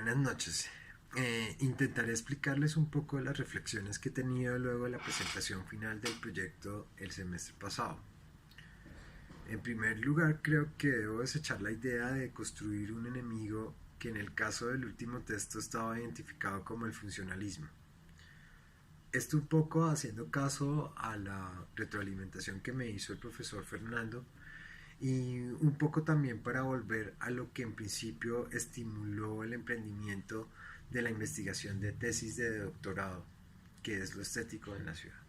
Buenas noches. Intentaré explicarles un poco de las reflexiones que he tenido luego de la presentación final del proyecto el semestre pasado. En primer lugar, creo que debo desechar la idea de construir un enemigo que en el caso del último texto estaba identificado como el funcionalismo. Esto un poco haciendo caso a la retroalimentación que me hizo el profesor Fernando y un poco también para volver a lo que en principio estimuló el emprendimiento de la investigación de tesis de doctorado, que es lo estético en la ciudad.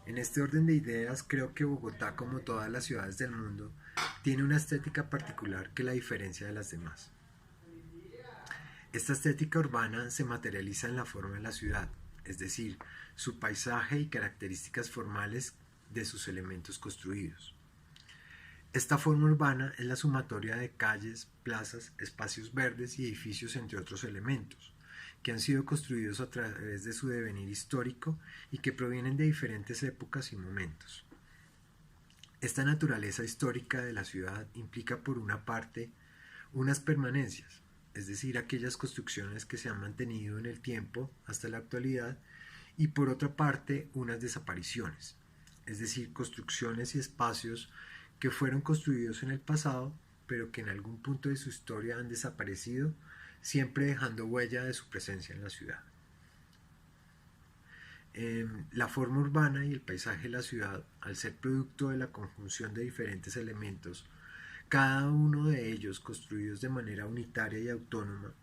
En este orden de ideas, creo que Bogotá, como todas las ciudades del mundo, tiene una estética particular que la diferencia de las demás. Esta estética urbana se materializa en la forma de la ciudad, es decir, su paisaje y características formales de sus elementos construidos. Esta forma urbana es la sumatoria de calles, plazas, espacios verdes y edificios, entre otros elementos, que han sido construidos a través de su devenir histórico y que provienen de diferentes épocas y momentos. Esta naturaleza histórica de la ciudad implica, por una parte, unas permanencias, es decir, aquellas construcciones que se han mantenido en el tiempo hasta la actualidad, y por otra parte, unas desapariciones, es decir, construcciones y espacios que fueron construidos en el pasado, pero que en algún punto de su historia han desaparecido, siempre dejando huella de su presencia en la ciudad. La forma urbana y el paisaje de la ciudad, al ser producto de la conjunción de diferentes elementos, cada uno de ellos construidos de manera unitaria y autónoma,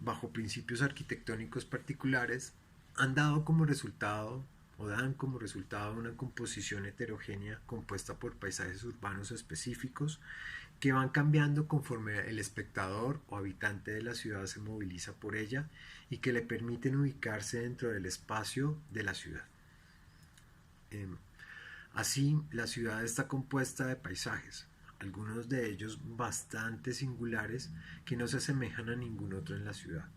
bajo principios arquitectónicos particulares, han dado como resultado o dan como resultado una composición heterogénea compuesta por paisajes urbanos específicos que van cambiando conforme el espectador o habitante de la ciudad se moviliza por ella y que le permiten ubicarse dentro del espacio de la ciudad. Así, la ciudad está compuesta de paisajes, algunos de ellos bastante singulares que no se asemejan a ningún otro en la ciudad.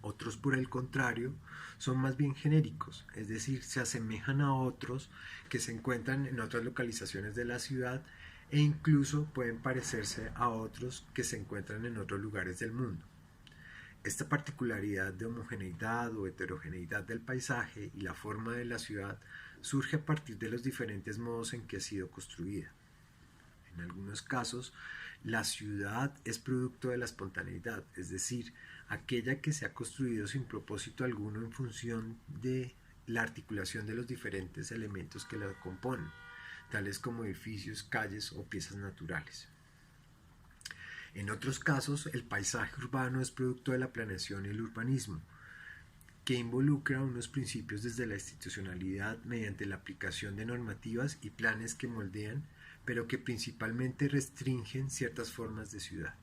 Otros, por el contrario, son más bien genéricos, es decir, se asemejan a otros que se encuentran en otras localizaciones de la ciudad e incluso pueden parecerse a otros que se encuentran en otros lugares del mundo. Esta particularidad de homogeneidad o heterogeneidad del paisaje y la forma de la ciudad surge a partir de los diferentes modos en que ha sido construida. En algunos casos, la ciudad es producto de la espontaneidad, es decir, aquella que se ha construido sin propósito alguno en función de la articulación de los diferentes elementos que la componen, tales como edificios, calles o piezas naturales. En otros casos, el paisaje urbano es producto de la planeación y el urbanismo, que involucra unos principios desde la institucionalidad mediante la aplicación de normativas y planes que moldean, pero que principalmente restringen ciertas formas de ciudad.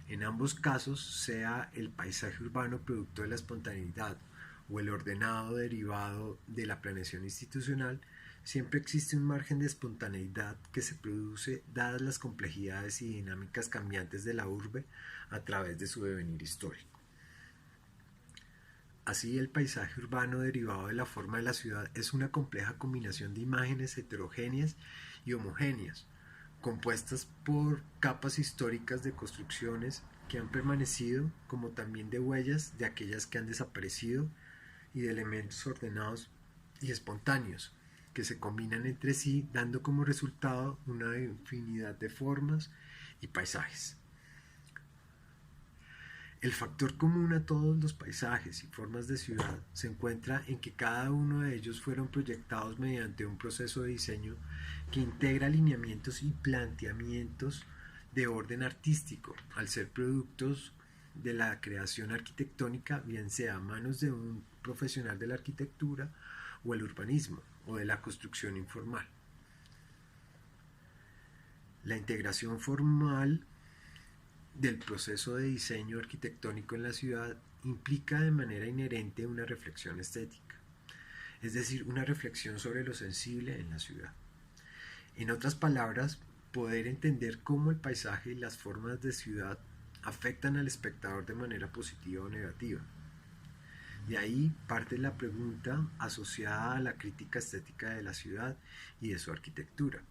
En ambos casos, sea el paisaje urbano producto de la espontaneidad o el ordenado derivado de la planeación institucional, siempre existe un margen de espontaneidad que se produce dadas las complejidades y dinámicas cambiantes de la urbe a través de su devenir histórico. Así, el paisaje urbano derivado de la forma de la ciudad es una compleja combinación de imágenes heterogéneas y homogéneas, compuestas por capas históricas de construcciones que han permanecido, como también de huellas de aquellas que han desaparecido y de elementos ordenados y espontáneos que se combinan entre sí, dando como resultado una infinidad de formas y paisajes. El factor común a todos los paisajes y formas de ciudad se encuentra en que cada uno de ellos fueron proyectados mediante un proceso de diseño que integra alineamientos y planteamientos de orden artístico, al ser productos de la creación arquitectónica, bien sea a manos de un profesional de la arquitectura o el urbanismo o de la construcción informal. La integración formal del proceso de diseño arquitectónico en la ciudad implica de manera inherente una reflexión estética, es decir, una reflexión sobre lo sensible en la ciudad. En otras palabras, poder entender cómo el paisaje y las formas de ciudad afectan al espectador de manera positiva o negativa. De ahí parte la pregunta asociada a la crítica estética de la ciudad y de su arquitectura,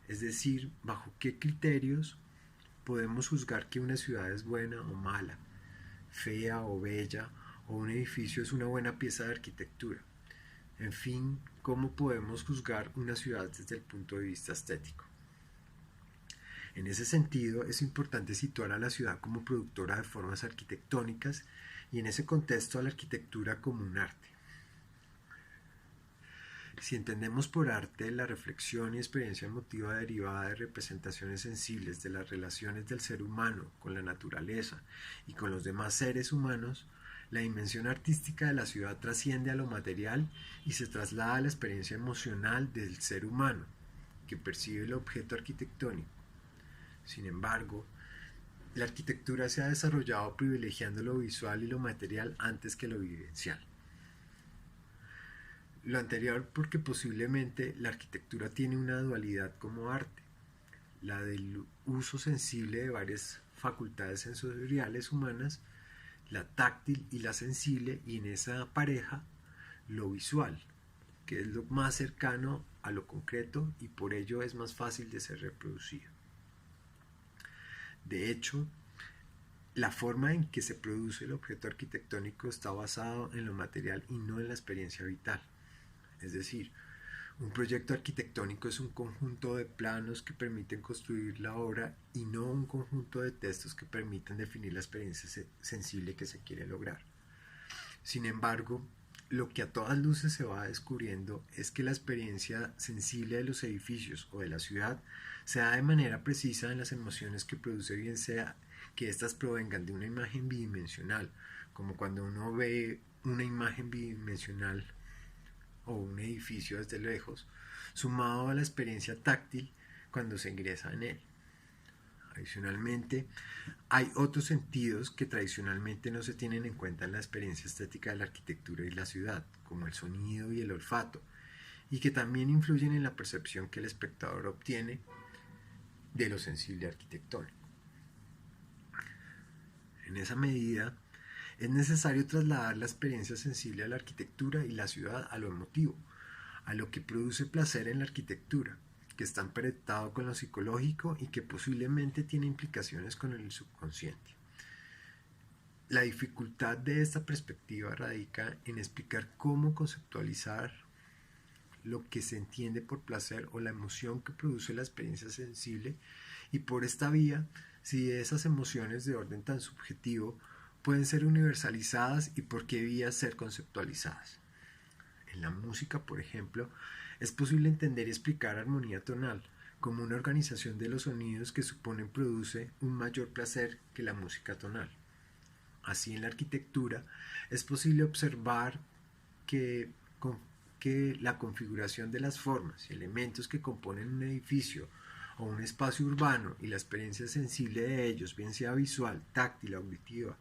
es decir, bajo qué criterios podemos juzgar que una ciudad es buena o mala, fea o bella, o un edificio es una buena pieza de arquitectura. En fin, ¿cómo podemos juzgar una ciudad desde el punto de vista estético? En ese sentido, es importante situar a la ciudad como productora de formas arquitectónicas y en ese contexto a la arquitectura como un arte. Si entendemos por arte la reflexión y experiencia emotiva derivada de representaciones sensibles de las relaciones del ser humano con la naturaleza y con los demás seres humanos, la dimensión artística de la ciudad trasciende a lo material y se traslada a la experiencia emocional del ser humano, que percibe el objeto arquitectónico. Sin embargo, la arquitectura se ha desarrollado privilegiando lo visual y lo material antes que lo vivencial. Lo anterior porque posiblemente la arquitectura tiene una dualidad como arte, la del uso sensible de varias facultades sensoriales humanas, la táctil y la sensible, y en esa pareja lo visual, que es lo más cercano a lo concreto y por ello es más fácil de ser reproducido. De hecho, la forma en que se produce el objeto arquitectónico está basado en lo material y no en la experiencia vital. Es decir, un proyecto arquitectónico es un conjunto de planos que permiten construir la obra y no un conjunto de textos que permiten definir la experiencia sensible que se quiere lograr. Sin embargo, lo que a todas luces se va descubriendo es que la experiencia sensible de los edificios o de la ciudad se da de manera precisa en las emociones que produce, bien sea que éstas provengan de una imagen bidimensional, como cuando uno ve una imagen bidimensional o un edificio desde lejos, sumado a la experiencia táctil cuando se ingresa en él. Adicionalmente, hay otros sentidos que tradicionalmente no se tienen en cuenta en la experiencia estética de la arquitectura y la ciudad, como el sonido y el olfato, y que también influyen en la percepción que el espectador obtiene de lo sensible arquitectónico. En esa medida, es necesario trasladar la experiencia sensible a la arquitectura y la ciudad a lo emotivo, a lo que produce placer en la arquitectura, que está emparentado con lo psicológico y que posiblemente tiene implicaciones con el subconsciente. La dificultad de esta perspectiva radica en explicar cómo conceptualizar lo que se entiende por placer o la emoción que produce la experiencia sensible, y por esta vía, si esas emociones de orden tan subjetivo pueden ser universalizadas y por qué vías ser conceptualizadas. En la música, por ejemplo, es posible entender y explicar armonía tonal como una organización de los sonidos que suponen produce un mayor placer que la música tonal. Así, en la arquitectura es posible observar que la configuración de las formas y elementos que componen un edificio o un espacio urbano y la experiencia sensible de ellos, bien sea visual, táctil, auditiva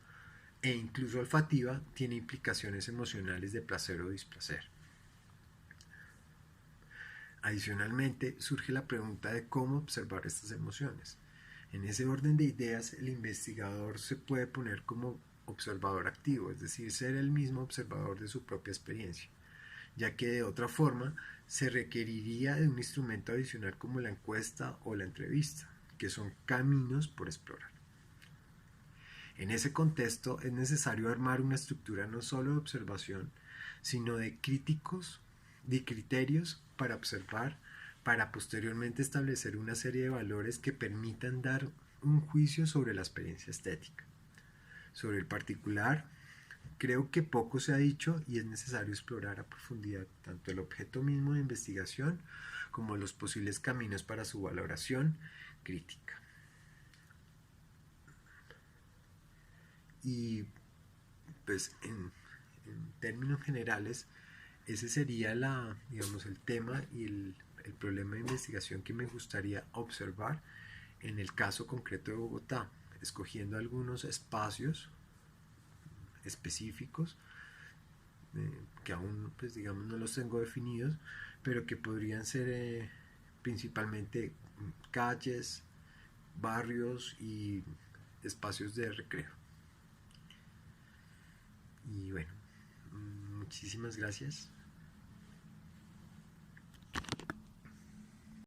e incluso olfativa, tiene implicaciones emocionales de placer o displacer. Adicionalmente, surge la pregunta de cómo observar estas emociones. En ese orden de ideas, el investigador se puede poner como observador activo, es decir, ser el mismo observador de su propia experiencia, ya que de otra forma se requeriría de un instrumento adicional como la encuesta o la entrevista, que son caminos por explorar. En ese contexto es necesario armar una estructura no solo de observación, sino de criterios para observar, para posteriormente establecer una serie de valores que permitan dar un juicio sobre la experiencia estética. Sobre el particular, creo que poco se ha dicho y es necesario explorar a profundidad tanto el objeto mismo de investigación como los posibles caminos para su valoración crítica. Y pues en términos generales, ese sería el tema y el problema de investigación que me gustaría observar en el caso concreto de Bogotá, escogiendo algunos espacios específicos que aún pues digamos no los tengo definidos, pero que podrían ser principalmente calles, barrios y espacios de recreo. Y bueno, muchísimas gracias.